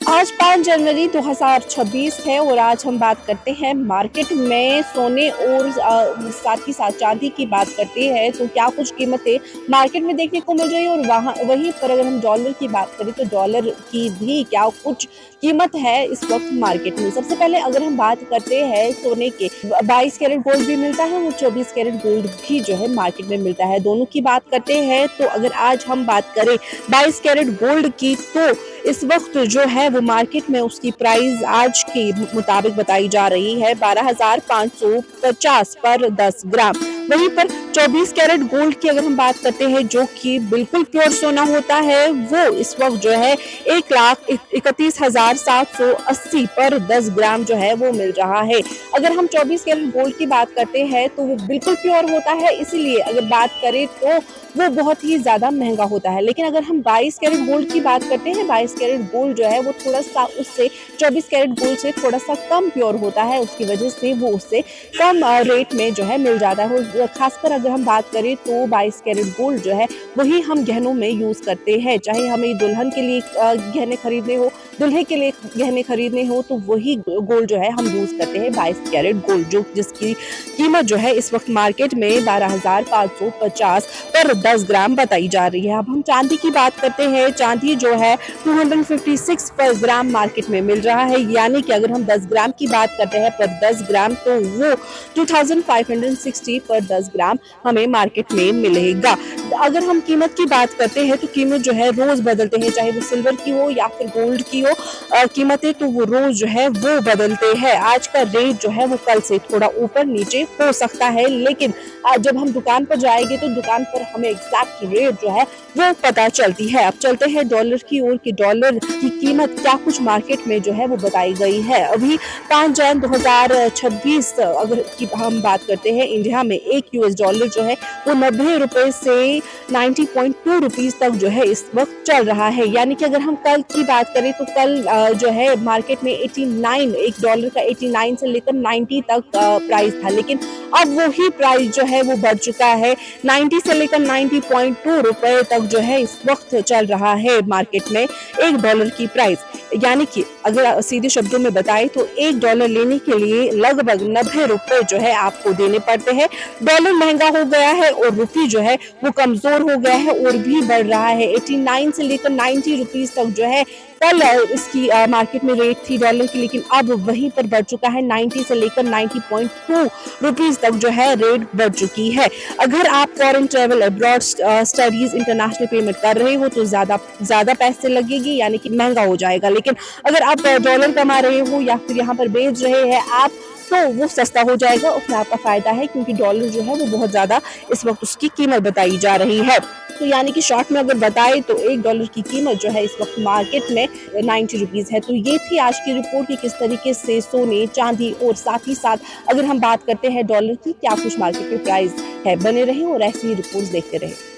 आज 5 जनवरी 2026 है और आज हम बात करते हैं मार्केट में सोने और साथ ही साथ चांदी की बात करते हैं तो क्या कुछ कीमतें मार्केट में देखने को मिल रही है। और वहीं पर अगर हम डॉलर की बात करें तो डॉलर की भी क्या कुछ कीमत है इस वक्त मार्केट में। सबसे पहले अगर हम बात करते हैं सोने के, 22 कैरेट गोल्ड भी मिलता है और 24 कैरेट गोल्ड भी जो है मार्केट में मिलता है। दोनों की बात करते हैं तो अगर आज हम बात करें 22 कैरेट गोल्ड की तो इस वक्त जो है वो मार्केट में उसकी प्राइस आज के मुताबिक बताई जा रही है 12,550 पर 10 ग्राम। वहीं पर 24 कैरेट गोल्ड की अगर हम बात करते हैं जो कि बिल्कुल प्योर सोना होता है, वो इस वक्त जो है 1,31,780 पर 10 ग्राम जो है वो मिल रहा है। अगर हम 24 कैरेट गोल्ड की बात करते हैं तो वो बिल्कुल प्योर होता है, इसीलिए अगर बात करें तो वो बहुत ही ज्यादा महंगा होता है। लेकिन अगर हम 22 कैरेट गोल्ड की बात करते हैं, 22 कैरेट गोल्ड जो है वो थोड़ा सा उससे 24 कैरेट गोल्ड से थोड़ा सा कम प्योर होता है, उसकी वजह से वो उससे कम रेट में जो है मिल जाता है। खासकर अगर हम बात करें तो 22 कैरेट गोल्ड जो है वही हम गहनों में यूज करते हैं, चाहे हमें दुल्हन के लिए गहने खरीदने हो, दुल्हे के लिए गहने खरीदने हो, तो वही गोल्ड जो है हम यूज करते हैं 22 कैरेट गोल्ड, जो जिसकी कीमत जो है इस वक्त मार्केट में 12,550 पर 10 ग्राम बताई जा रही है। अब हम चांदी की बात करते हैं। चांदी जो है 256 पर ग्राम मार्केट में मिल रहा है, यानी कि अगर हम 10 ग्राम की बात करते हैं पर 10 ग्राम तो वो 2560 पर 10 ग्राम हमें मार्केट में मिलेगा। अगर हम कीमत की बात करते हैं तो कीमत जो है रोज बदलते हैं, चाहे वो सिल्वर की हो या फिर गोल्ड की हो, कीमतें तो वो रोज जो है वो बदलते हैं। आज का रेट जो है वो कल से थोड़ा ऊपर नीचे हो सकता है, लेकिन जब हम दुकान पर जाएंगे तो दुकान पर हमें एग्जैक्ट रेट जो है वो पता चलती है। अब चलते हैं डॉलर की ओर कि डॉलर की कीमत क्या कुछ मार्केट में जो है वो बताई गई है। अभी 5 जन 2026 अगर की हम बात करते हैं, इंडिया में एक यूएस डॉलर जो है वो 90 रुपए से 90.2 रुपीज तक जो है इस वक्त चल रहा है। यानी कि अगर हम कल की बात करें तो कल जो है मार्केट में 89, एक डॉलर का 89 से लेकर 90 तक प्राइस था, लेकिन अब वही प्राइस जो है वो बढ़ चुका है, 90 से लेकर 90.2 रुपए तक जो है इस वक्त चल रहा है मार्केट में एक डॉलर की प्राइस। यानी कि अगर सीधे शब्दों में बताएं तो एक डॉलर लेने के लिए लगभग 90 रुपए जो है आपको देने पड़ते हैं। डॉलर महंगा हो गया है और रुपये जो है वो कमजोर हो गया है और भी बढ़ रहा है। 89 से लेकर 90 रुपीज तक जो है कल इसकी मार्केट में रेट थी डॉलर की, लेकिन अब वहीं पर बढ़ चुका है, 90 से लेकर 90.2 रुपीज तक जो है रेट बढ़ चुकी है। अगर आप foreign travel, abroad studies, international payment कर रहे हो तो ज्यादा पैसे लगेगी, यानी कि महंगा हो जाएगा। लेकिन अगर आप डॉलर कमा रहे हो या फिर यहाँ पर बेच रहे हैं आप, तो वो सस्ता हो जाएगा, उसमें आपका फायदा है, क्योंकि डॉलर जो है वो बहुत ज्यादा इस वक्त उसकी कीमत बताई जा रही है। तो यानी कि शॉर्ट में अगर बताएं तो एक डॉलर की कीमत जो है इस वक्त मार्केट में 90 रुपीज है। तो ये थी आज की रिपोर्ट कि किस तरीके से सोने, चांदी और साथ ही साथ अगर हम बात करते हैं डॉलर की क्या कुछ मार्केट में प्राइस है। बने रहे और ऐसी ही रिपोर्ट्स देखते रहे।